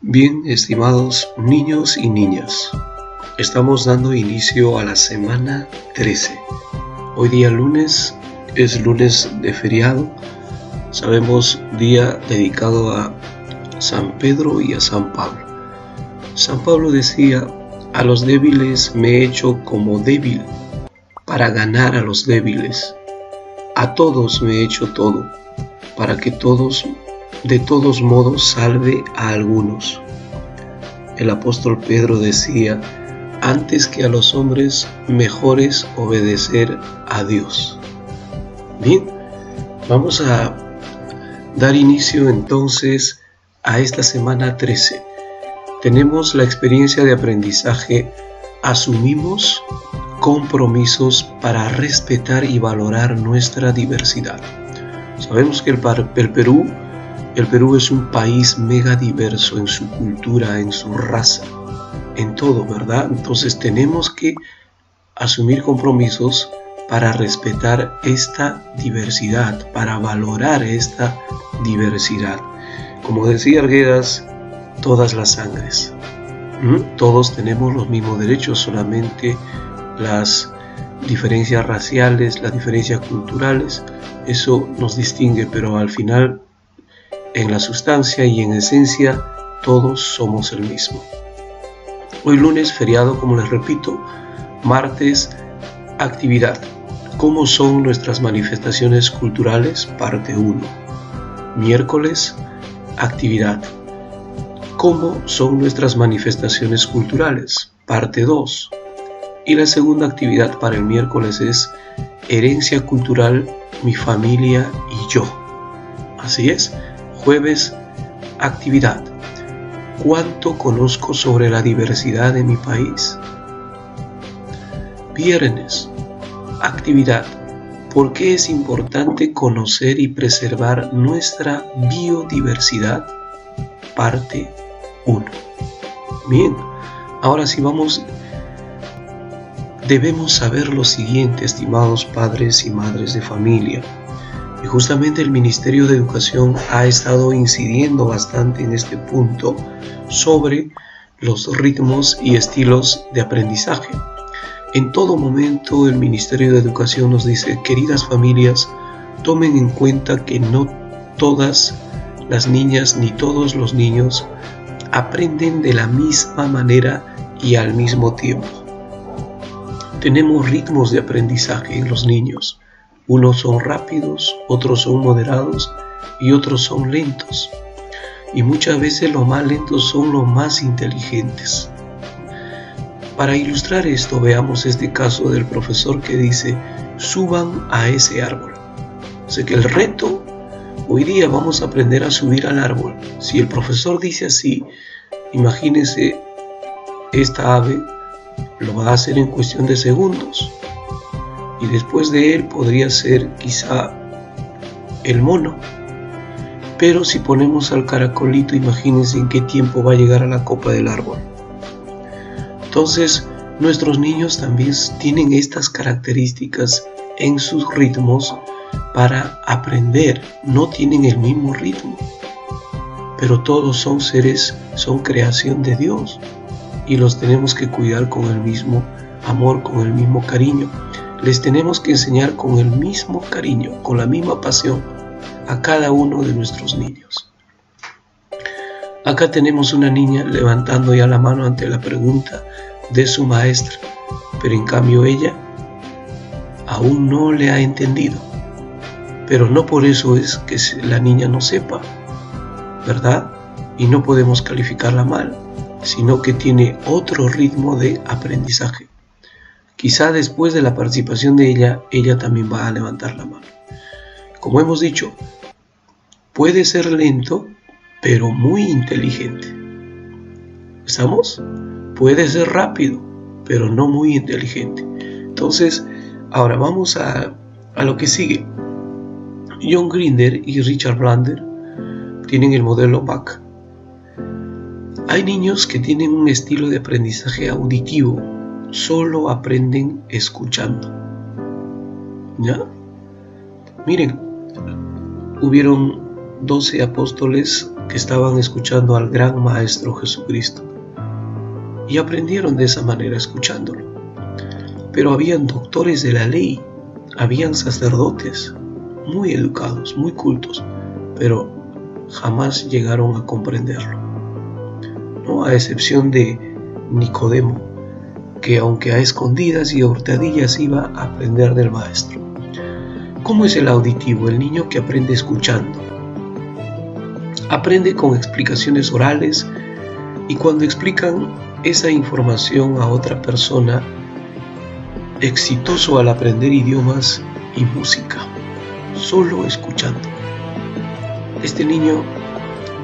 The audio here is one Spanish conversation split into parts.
Bien, estimados niños y niñas, estamos dando inicio a la semana 13. Hoy día lunes, es lunes de feriado, sabemos día dedicado a San Pedro y a San Pablo. San Pablo decía, a los débiles me he hecho como débil para ganar a los débiles. A todos me he hecho todo, para que de todos modos salve a algunos. El apóstol Pedro decía, antes que a los hombres, mejor es obedecer a Dios. Bien, vamos a dar inicio entonces a esta semana 13. Tenemos la experiencia de aprendizaje, asumimos compromisos para respetar y valorar nuestra diversidad. Sabemos que el Perú es un país mega diverso en su cultura, en su raza, en todo, ¿verdad? Entonces tenemos que asumir compromisos para respetar esta diversidad, para valorar esta diversidad. Como decía Arguedas, todas las sangres. Todos tenemos los mismos derechos, solamente las diferencias raciales, las diferencias culturales, eso nos distingue, pero al final, en la sustancia y en esencia, todos somos el mismo. Hoy lunes, feriado, como les repito, martes, actividad. ¿Cómo son nuestras manifestaciones culturales? Parte 1. Miércoles, actividad. ¿Cómo son nuestras manifestaciones culturales? Parte 2. Y la segunda actividad para el miércoles es herencia cultural, mi familia y yo. Así es. Jueves, actividad. ¿Cuánto conozco sobre la diversidad de mi país? Viernes, actividad. ¿Por qué es importante conocer y preservar nuestra biodiversidad? Parte 1. Bien, ahora sí debemos saber lo siguiente, estimados padres y madres de familia. Y justamente el Ministerio de Educación ha estado incidiendo bastante en este punto sobre los ritmos y estilos de aprendizaje. En todo momento el Ministerio de Educación nos dice, queridas familias, tomen en cuenta que no todas las niñas ni todos los niños aprenden de la misma manera y al mismo tiempo. Tenemos ritmos de aprendizaje en los niños. Unos son rápidos, otros son moderados y otros son lentos. Y muchas veces los más lentos son los más inteligentes. Para ilustrar esto, veamos este caso del profesor que dice, suban a ese árbol. O sea que el reto, hoy día vamos a aprender a subir al árbol. Si el profesor dice así, imagínense, esta ave lo va a hacer en cuestión de segundos. Y después de él podría ser quizá el mono. Pero si ponemos al caracolito, imagínense en qué tiempo va a llegar a la copa del árbol. Entonces, nuestros niños también tienen estas características en sus ritmos para aprender. No tienen el mismo ritmo, pero todos son seres, son creación de Dios y los tenemos que cuidar con el mismo amor, con el mismo cariño. Les tenemos que enseñar con el mismo cariño, con la misma pasión a cada uno de nuestros niños. Acá tenemos una niña levantando ya la mano ante la pregunta de su maestra, pero en cambio ella aún no le ha entendido. Pero no por eso es que la niña no sepa, ¿verdad? Y no podemos calificarla mal, sino que tiene otro ritmo de aprendizaje. Quizá después de la participación de ella también va a levantar la mano. Como hemos dicho, puede ser lento, pero muy inteligente. ¿Estamos? Puede ser rápido, pero no muy inteligente. Entonces, ahora vamos a lo que sigue. John Grinder y Richard Bandler tienen el modelo BAC. Hay niños que tienen un estilo de aprendizaje auditivo, solo aprenden escuchando. ¿Ya? Miren, hubieron 12 apóstoles que estaban escuchando al gran Maestro Jesucristo y aprendieron de esa manera escuchándolo. Pero habían doctores de la ley, habían sacerdotes muy educados, muy cultos, pero jamás llegaron a comprenderlo, ¿no? A excepción de Nicodemo, que aunque a escondidas y a hurtadillas iba a aprender del Maestro. ¿Cómo es el auditivo? El niño que aprende escuchando. Aprende con explicaciones orales, y cuando explican esa información a otra persona, exitoso al aprender idiomas y música, solo escuchando. Este niño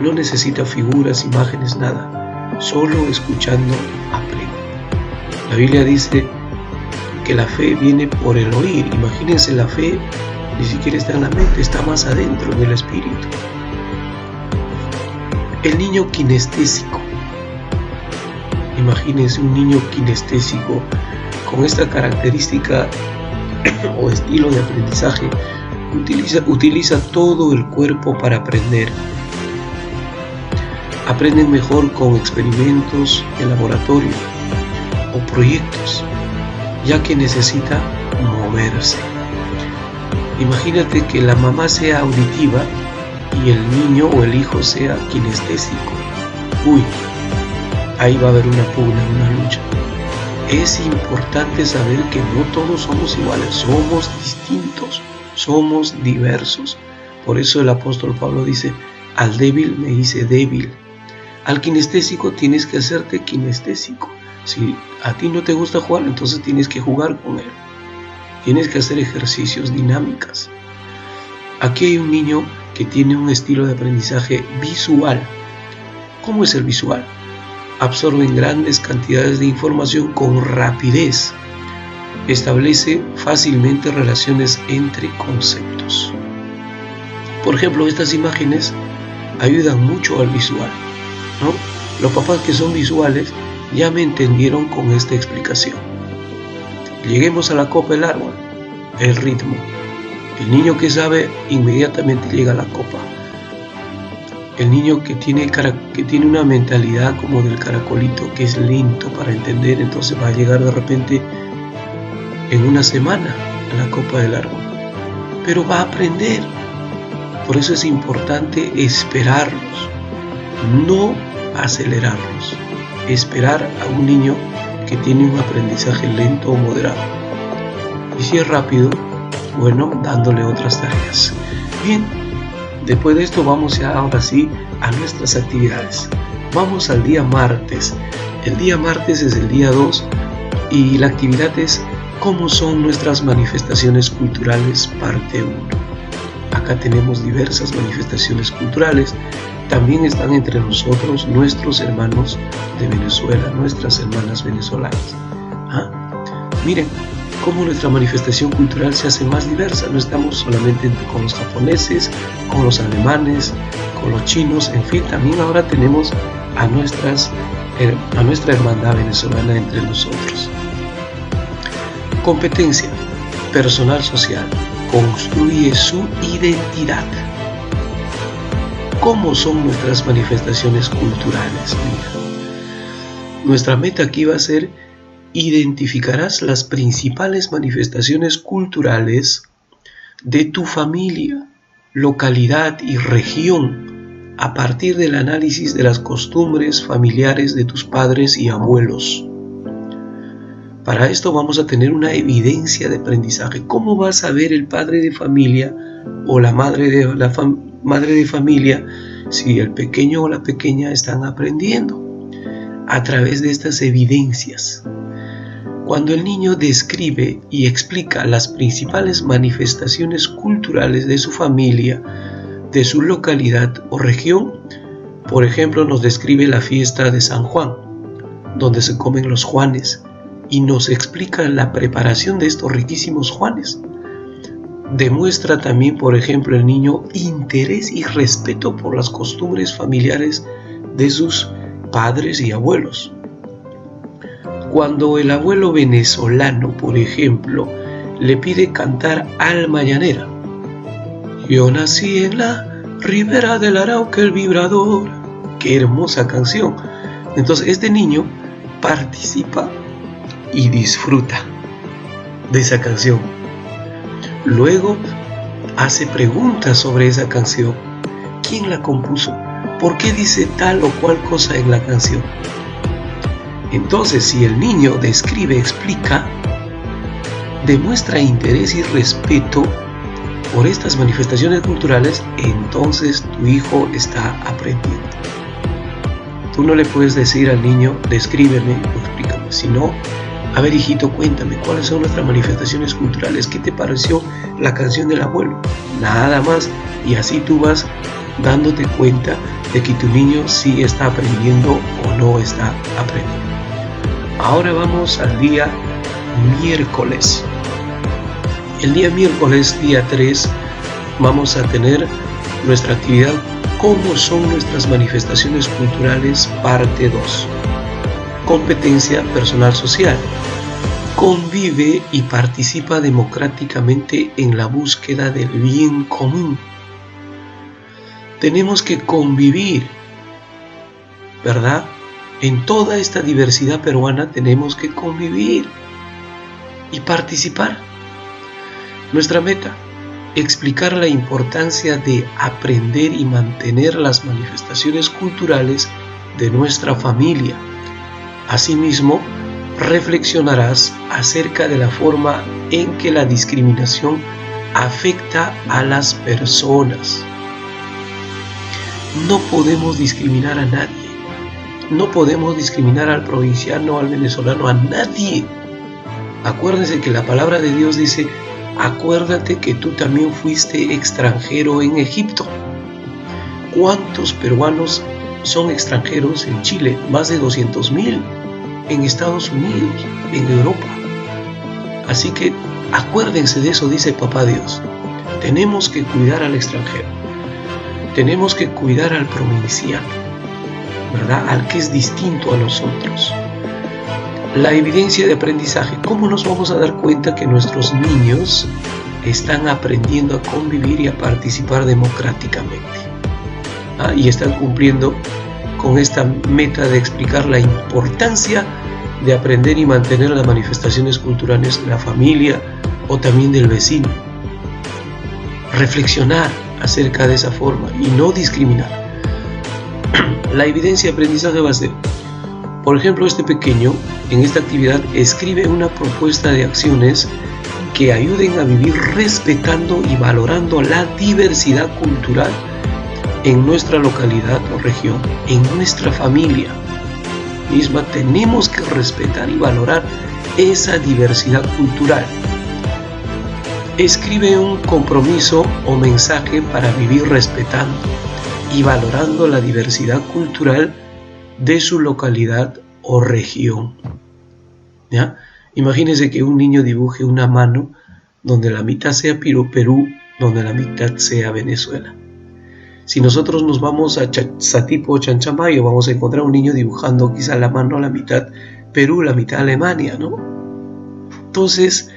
no necesita figuras, imágenes, nada, solo escuchando aprende. La Biblia dice que la fe viene por el oír. Imagínense, la fe ni siquiera está en la mente, está más adentro en el espíritu. El niño kinestésico. Imagínense un niño kinestésico con esta característica o estilo de aprendizaje. Utiliza todo el cuerpo para aprender. Aprenden mejor con experimentos de laboratorio o proyectos, ya que necesita moverse. Imagínate que la mamá sea auditiva y el niño o el hijo sea kinestésico. Ahí va a haber una pugna, una lucha. Es importante saber que no todos somos iguales, somos distintos, somos diversos. Por eso el apóstol Pablo dice, al débil me hice débil. Al kinestésico tienes que hacerte kinestésico. Si a ti no te gusta jugar, entonces tienes que jugar con él. Tienes que hacer ejercicios, dinámicas. Aquí hay un niño que tiene un estilo de aprendizaje visual. ¿Cómo es el visual? Absorben grandes cantidades de información con rapidez. Establece fácilmente relaciones entre conceptos. Por ejemplo, estas imágenes ayudan mucho al visual, ¿no? Los papás que son visuales ya me entendieron con esta explicación. Lleguemos a la copa del árbol, el ritmo. El niño que sabe inmediatamente llega a la copa. El niño que tiene una mentalidad como del caracolito, que es lento para entender, entonces va a llegar de repente en una semana a la copa del árbol. Pero va a aprender. Por eso es importante esperarlos, no acelerarlos. Esperar a un niño que tiene un aprendizaje lento o moderado. Y si es rápido, bueno, dándole otras tareas. Bien, después de esto vamos ya ahora sí a nuestras actividades. Vamos al día martes. El día martes es el día 2 y la actividad es ¿cómo son nuestras manifestaciones culturales? Parte 1. Acá tenemos diversas manifestaciones culturales. También están entre nosotros nuestros hermanos de Venezuela, nuestras hermanas venezolanas. Miren cómo nuestra manifestación cultural se hace más diversa. No estamos solamente con los japoneses, con los alemanes, con los chinos, en fin, también ahora tenemos a nuestra hermandad venezolana entre nosotros. Competencia personal social. Construye su identidad. ¿Cómo son nuestras manifestaciones culturales? Mira, nuestra meta aquí va a ser identificarás las principales manifestaciones culturales de tu familia, localidad y región a partir del análisis de las costumbres familiares de tus padres y abuelos. Para esto vamos a tener una evidencia de aprendizaje. ¿Cómo va a saber el padre de familia o la madre de familia si el pequeño o la pequeña están aprendiendo? A través de estas evidencias. Cuando el niño describe y explica las principales manifestaciones culturales de su familia, de su localidad o región, por ejemplo, nos describe la fiesta de San Juan, donde se comen los Juanes, y nos explica la preparación de estos riquísimos Juanes. Demuestra también, por ejemplo, el niño interés y respeto por las costumbres familiares de sus padres y abuelos. Cuando el abuelo venezolano, por ejemplo, le pide cantar Alma Llanera, yo nací en la Ribera del Arauca, el vibrador. ¡Qué hermosa canción! Entonces este niño participa y disfruta de esa canción. Luego hace preguntas sobre esa canción. ¿Quién la compuso? ¿Por qué dice tal o cual cosa en la canción? Entonces, si el niño describe, explica, demuestra interés y respeto por estas manifestaciones culturales, entonces tu hijo está aprendiendo. Tú no le puedes decir al niño, descríbeme o explícame, sino, a ver hijito, cuéntame, ¿cuáles son nuestras manifestaciones culturales? ¿Qué te pareció la canción del abuelo? Nada más, y así tú vas dándote cuenta de que tu niño sí está aprendiendo o no está aprendiendo. Ahora vamos al día miércoles. El día miércoles, día 3, vamos a tener nuestra actividad ¿Cómo son nuestras manifestaciones culturales? Parte 2. Competencia personal social. Convive y participa democráticamente en la búsqueda del bien común. Tenemos que convivir, ¿verdad? En toda esta diversidad peruana tenemos que convivir y participar. Nuestra meta, explicar la importancia de aprender y mantener las manifestaciones culturales de nuestra familia. Asimismo, reflexionarás acerca de la forma en que la discriminación afecta a las personas. No podemos discriminar a nadie. No podemos discriminar al provinciano, al venezolano, a nadie. Acuérdense que la palabra de Dios dice: acuérdate que tú también fuiste extranjero en Egipto. ¿Cuántos peruanos son extranjeros en Chile? Más de 200,000. En Estados Unidos, en Europa. Así que acuérdense de eso, dice Papá Dios. Tenemos que cuidar al extranjero. Tenemos que cuidar al provinciano, ¿verdad? Al que es distinto a nosotros. La evidencia de aprendizaje. ¿Cómo nos vamos a dar cuenta que nuestros niños están aprendiendo a convivir y a participar democráticamente? Y están cumpliendo con esta meta de explicar la importancia de aprender y mantener las manifestaciones culturales de la familia o también del vecino. Reflexionar acerca de esa forma y no discriminar. La evidencia de aprendizaje va a ser, por ejemplo, este pequeño en esta actividad escribe una propuesta de acciones que ayuden a vivir respetando y valorando la diversidad cultural en nuestra localidad o región, en nuestra familia misma. Tenemos que respetar y valorar esa diversidad cultural. Escribe un compromiso o mensaje para vivir respetando y valorando la diversidad cultural de su localidad o región. ¿Ya? Imagínense que un niño dibuje una mano donde la mitad sea Perú, donde la mitad sea Venezuela. Si nosotros nos vamos a Satipo o Chanchamayo, vamos a encontrar un niño dibujando quizá la mano a la mitad Perú, la mitad Alemania, ¿no? Entonces,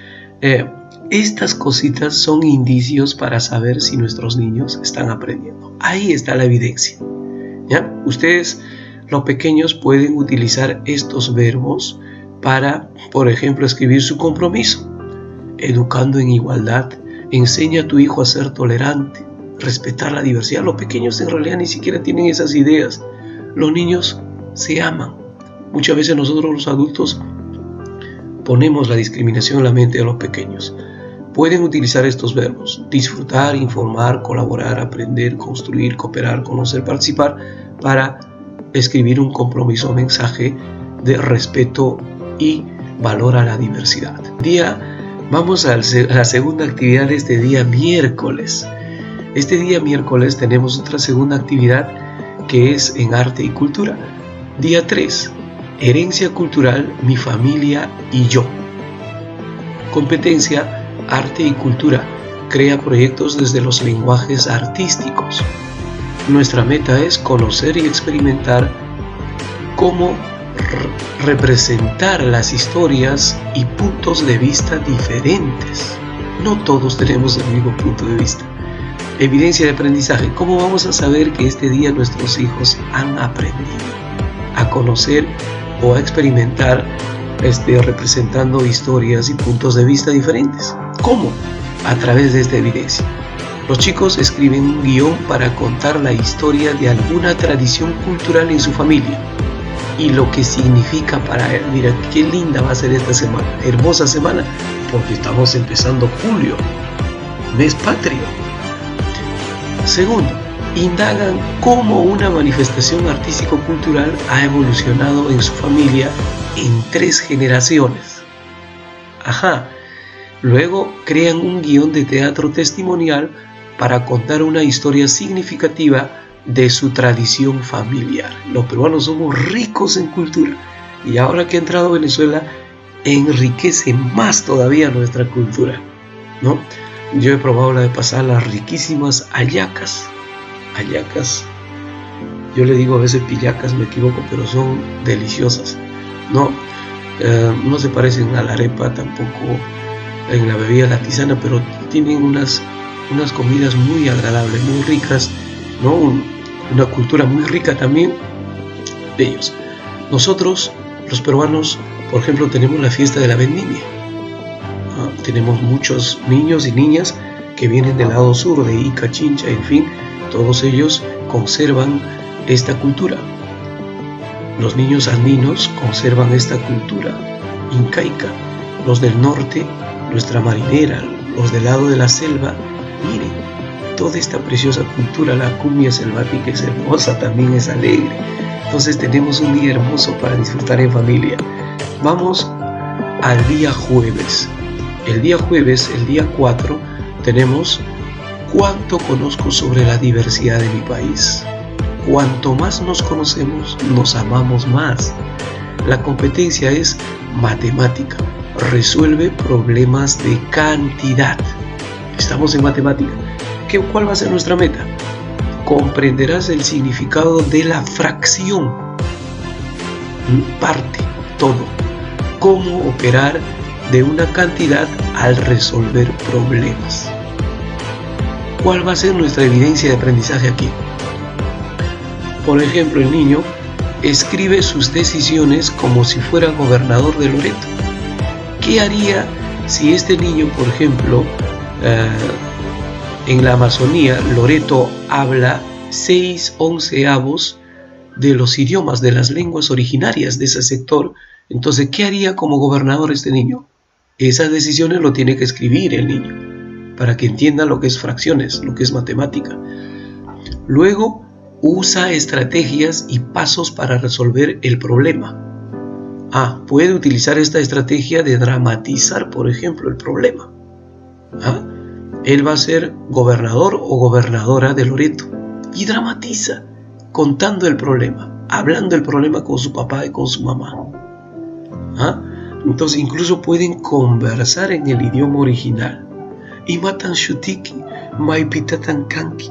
estas cositas son indicios para saber si nuestros niños están aprendiendo. Ahí está la evidencia. ¿Ya? Ustedes, los pequeños, pueden utilizar estos verbos para, por ejemplo, escribir su compromiso. Educando en igualdad, enseña a tu hijo a ser tolerante, respetar la diversidad. Los pequeños en realidad ni siquiera tienen esas ideas. Los niños se aman. Muchas veces nosotros los adultos ponemos la discriminación en la mente de los pequeños. Pueden utilizar estos verbos: disfrutar, informar, colaborar, aprender, construir, cooperar, conocer, participar, para escribir un compromiso o mensaje de respeto y valor a la diversidad. Vamos a la segunda actividad de este día miércoles. Este día miércoles tenemos otra segunda actividad que es en arte y cultura. Día 3, herencia cultural, mi familia y yo. Competencia, arte y cultura. Crea proyectos desde los lenguajes artísticos. Nuestra meta es conocer y experimentar cómo representar las historias y puntos de vista diferentes. No todos tenemos el mismo punto de vista. Evidencia de aprendizaje. ¿Cómo vamos a saber que este día nuestros hijos han aprendido a conocer o a experimentar representando historias y puntos de vista diferentes? ¿Cómo? A través de esta evidencia. Los chicos escriben un guión para contar la historia de alguna tradición cultural en su familia y lo que significa para él. Mira, qué linda va a ser esta semana, hermosa semana, porque estamos empezando julio, mes patrio. Segundo, indagan cómo una manifestación artístico-cultural ha evolucionado en su familia en 3 generaciones. Luego crean un guión de teatro testimonial para contar una historia significativa de su tradición familiar. Los peruanos somos ricos en cultura y ahora que ha entrado Venezuela enriquece más todavía nuestra cultura, ¿no? Yo he probado la de pasar las riquísimas hallacas. Yo le digo a veces pillacas, me equivoco, pero son deliciosas. No se parecen a la arepa tampoco en la bebida la tisana, pero tienen unas comidas muy agradables, muy ricas, ¿no? Una cultura muy rica también de ellos. Nosotros, los peruanos, por ejemplo, tenemos la fiesta de la vendimia. Tenemos muchos niños y niñas que vienen del lado sur, de Ica, Chincha, en fin, todos ellos conservan esta cultura. Los niños andinos conservan esta cultura incaica. Los del norte, nuestra marinera, los del lado de la selva, miren, toda esta preciosa cultura, la cumbia selvática es hermosa, también es alegre. Entonces tenemos un día hermoso para disfrutar en familia. Vamos al día jueves. El día jueves, el día 4, tenemos ¿cuánto conozco sobre la diversidad de mi país? Cuanto más nos conocemos, nos amamos más. La competencia es matemática. Resuelve problemas de cantidad. Estamos en matemática. ¿Cuál va a ser nuestra meta? Comprenderás el significado de la fracción. Parte, todo. Cómo operar de una cantidad al resolver problemas. ¿Cuál va a ser nuestra evidencia de aprendizaje aquí? Por ejemplo, el niño escribe sus decisiones como si fuera gobernador de Loreto. ¿Qué haría si este niño, por ejemplo, en la Amazonía, Loreto habla 6/11 de los idiomas, de las lenguas originarias de ese sector? Entonces, ¿qué haría como gobernador este niño? Esas decisiones lo tiene que escribir el niño, para que entienda lo que es fracciones, lo que es matemática. Luego, usa estrategias y pasos para resolver el problema. Puede utilizar esta estrategia de dramatizar, por ejemplo, el problema. Él va a ser gobernador o gobernadora de Loreto y dramatiza, contando el problema, hablando el problema con su papá y con su mamá. Entonces incluso pueden conversar en el idioma original. Y matan shutiki, maipitatan kanki.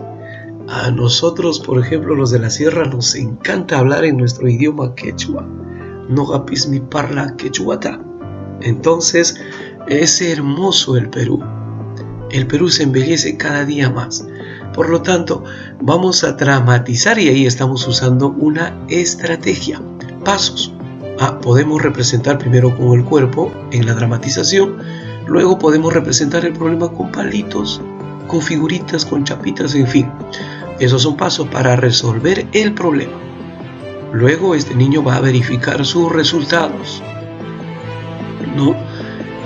A nosotros, por ejemplo, los de la sierra, nos encanta hablar en nuestro idioma quechua. No gapis mi parla quechuata. Entonces es hermoso el Perú. El Perú se embellece cada día más. Por lo tanto, vamos a dramatizar y ahí estamos usando una estrategia. Pasos. Podemos representar primero con el cuerpo en la dramatización. Luego podemos representar el problema con palitos, con figuritas, con chapitas, en fin. Esos son pasos para resolver el problema. Luego este niño va a verificar sus resultados.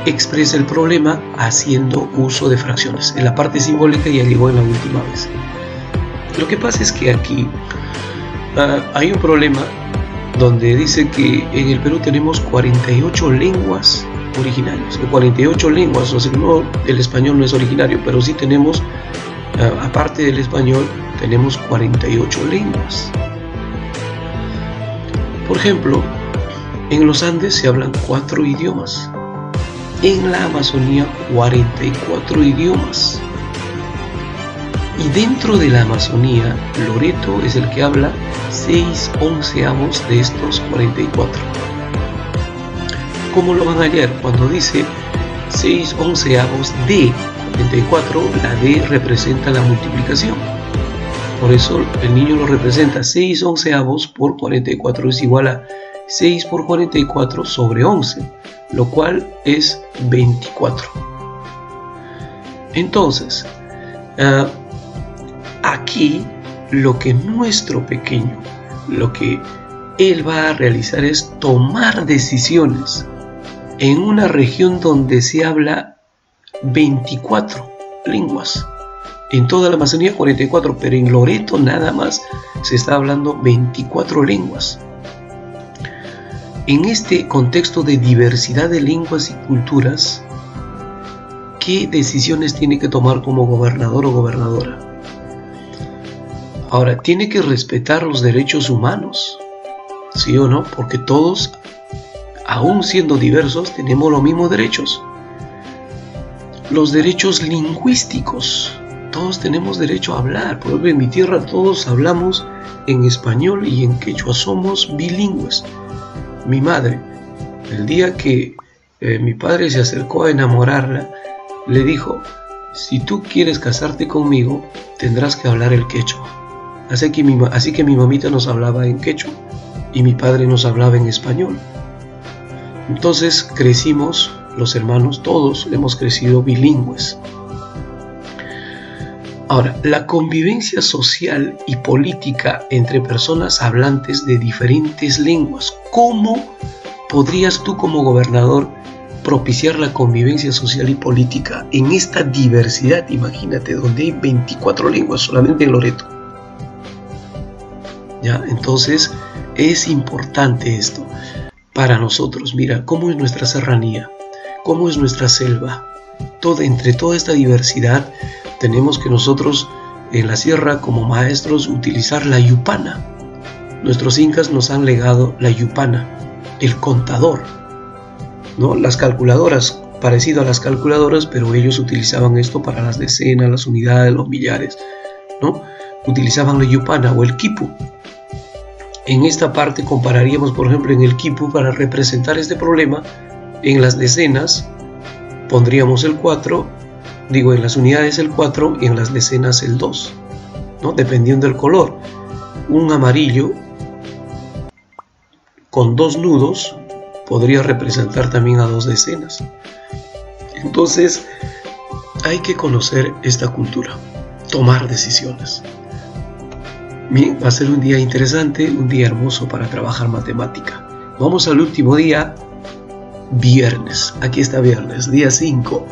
Expresa el problema haciendo uso de fracciones. En la parte simbólica ya llegó en la última vez. Lo que pasa es que aquí hay un problema donde dice que en el Perú tenemos 48 lenguas originarias, 48 lenguas, o sea, no, el español no es originario, pero sí tenemos, aparte del español, tenemos 48 lenguas. Por ejemplo, en los Andes se hablan 4 idiomas, en la Amazonía 44 idiomas, y dentro de la Amazonía, Loreto es el que habla 6/11 de estos 44. ¿Cómo lo van a hallar? Cuando dice 6/11 de, 44, la D representa la multiplicación. Por eso el niño lo representa 6 onceavos por 44 es igual a 6 por 44 sobre 11, lo cual es 24. Entonces, aquí lo que nuestro pequeño, lo que él va a realizar es tomar decisiones en una región donde se habla 24 lenguas. En toda la Amazonía 44, pero en Loreto nada más se está hablando 24 lenguas. En este contexto de diversidad de lenguas y culturas, ¿qué decisiones tiene que tomar como gobernador o gobernadora? Ahora, tiene que respetar los derechos humanos, ¿sí o no? Porque todos, aún siendo diversos, tenemos los mismos derechos. Los derechos lingüísticos. Todos tenemos derecho a hablar. Por ejemplo, en mi tierra todos hablamos en español y en quechua, somos bilingües. Mi madre, el día que mi padre se acercó a enamorarla, le dijo: si tú quieres casarte conmigo, tendrás que hablar el quechua. Así que mi mamita nos hablaba en quechua y mi padre nos hablaba en español. Entonces crecimos, los hermanos, todos hemos crecido bilingües. Ahora, la convivencia social y política entre personas hablantes de diferentes lenguas. ¿Cómo podrías tú como gobernador propiciar la convivencia social y política en esta diversidad? Imagínate, donde hay 24 lenguas solamente en Loreto. ¿Ya? Entonces, es importante esto para nosotros. Mira, cómo es nuestra serranía, cómo es nuestra selva. Entre toda esta diversidad, tenemos que nosotros en la sierra como maestros utilizar la yupana. Nuestros incas nos han legado la yupana, el contador, ¿no? Las calculadoras, parecido a las calculadoras, pero ellos utilizaban esto para las decenas, las unidades, los millares, ¿no? Utilizaban la yupana o el quipu. En esta parte compararíamos, por ejemplo, en el quipu, para representar este problema, en las decenas pondríamos el 4, en las unidades el 4 y en las decenas el 2, ¿no? Dependiendo del color. Un amarillo con 2 nudos podría representar también a 2 decenas. Entonces, hay que conocer esta cultura, tomar decisiones. Bien, va a ser un día interesante, un día hermoso para trabajar matemática. Vamos al último día, viernes. Aquí está viernes, día 5.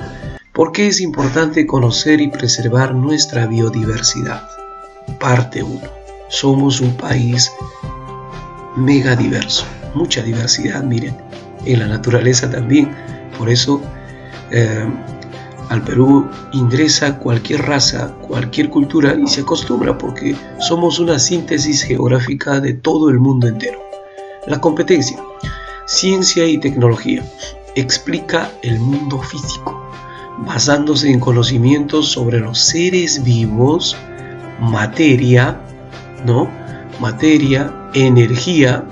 ¿Por qué es importante conocer y preservar nuestra biodiversidad? Parte 1. Somos un país mega diverso, mucha diversidad, miren, en la naturaleza también. Por eso al Perú ingresa cualquier raza, cualquier cultura y se acostumbra, porque somos una síntesis geográfica de todo el mundo entero. La competencia, ciencia y tecnología, explica el mundo físico, basándose en conocimientos sobre los seres vivos, materia, ¿no? Materia, energía,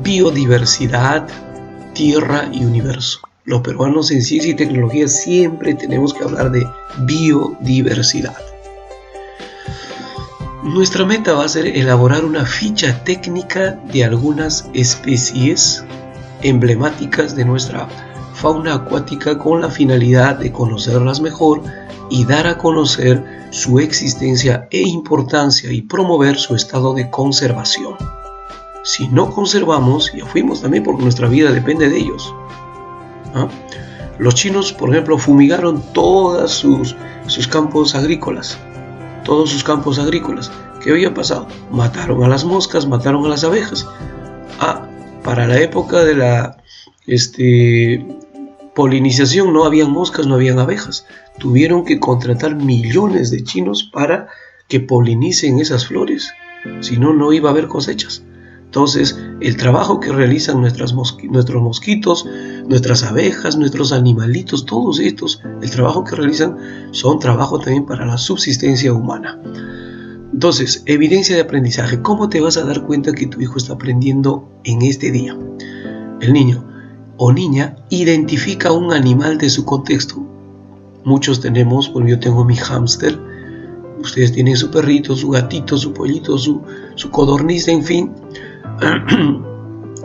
biodiversidad, tierra y universo. Los peruanos en ciencia y tecnología siempre tenemos que hablar de biodiversidad. Nuestra meta va a ser elaborar una ficha técnica de algunas especies emblemáticas de nuestra fauna acuática, con la finalidad de conocerlas mejor y dar a conocer su existencia e importancia y promover su estado de conservación. Si no conservamos, ya fuimos también, porque nuestra vida depende de ellos. ¿Ah? Los chinos, por ejemplo, fumigaron todos sus campos agrícolas. Todos sus campos agrícolas. ¿Qué había pasado? Mataron a las moscas, mataron a las abejas. Para la época de la polinización no habían moscas, no habían abejas. Tuvieron que contratar millones de chinos para que polinicen esas flores. Si no, no iba a haber cosechas. Entonces, el trabajo que realizan nuestros mosquitos, nuestras abejas, nuestros animalitos, todos estos, el trabajo que realizan son trabajo también para la subsistencia humana. Entonces, evidencia de aprendizaje. ¿Cómo te vas a dar cuenta que tu hijo está aprendiendo en este día? El niño o niña identifica un animal de su contexto. Muchos tenemos, bueno, yo tengo mi hámster, ustedes tienen su perrito, su gatito, su pollito, su codorniz, en fin.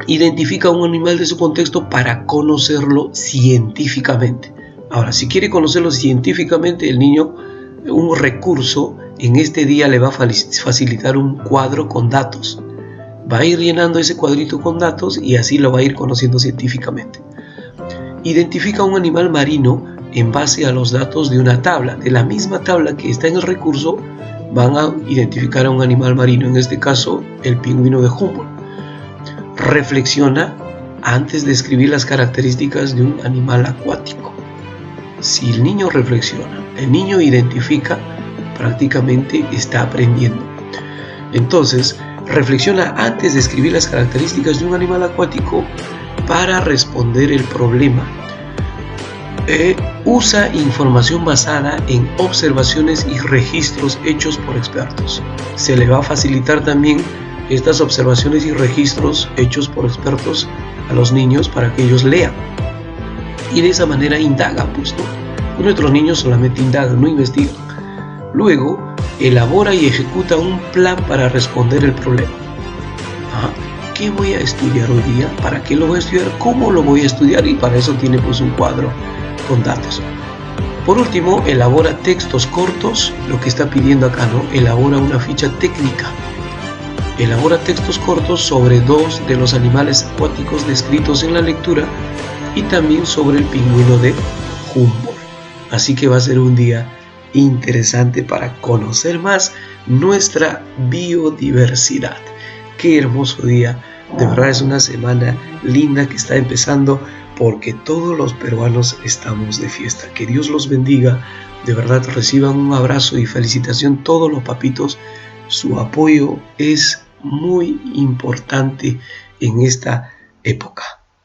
Identifica un animal de su contexto para conocerlo científicamente. Ahora, si quiere conocerlo científicamente, el niño, un recurso en este día le va a facilitar un cuadro con datos. Va a ir llenando ese cuadrito con datos y así lo va a ir conociendo científicamente. Identifica un animal marino en base a los datos de una tabla. De la misma tabla que está en el recurso, van a identificar a un animal marino, en este caso el pingüino de Humboldt. Reflexiona antes de escribir las características de un animal acuático. Si el niño reflexiona, el niño identifica, prácticamente está aprendiendo. Entonces, reflexiona antes de escribir las características de un animal acuático para responder el problema. Usa información basada en observaciones y registros hechos por expertos. Se le va a facilitar también estas observaciones y registros hechos por expertos a los niños para que ellos lean. Y de esa manera indagan, pues, ¿no? Nuestros niños solamente indagan, no investigan. Luego, elabora y ejecuta un plan para responder el problema. ¿Qué voy a estudiar hoy día? ¿Para qué lo voy a estudiar? ¿Cómo lo voy a estudiar? Y para eso tiene pues un cuadro con datos. Por último, elabora textos cortos, lo que está pidiendo acá, ¿no? Elabora una ficha técnica. Elabora textos cortos sobre 2 de los animales acuáticos descritos en la lectura y también sobre el pingüino de Humboldt. Así que va a ser un día interesante para conocer más nuestra biodiversidad. Qué hermoso día, de verdad es una semana linda que está empezando porque todos los peruanos estamos de fiesta. Que Dios los bendiga, de verdad reciban un abrazo y felicitación todos los papitos. Su apoyo es muy importante en esta época.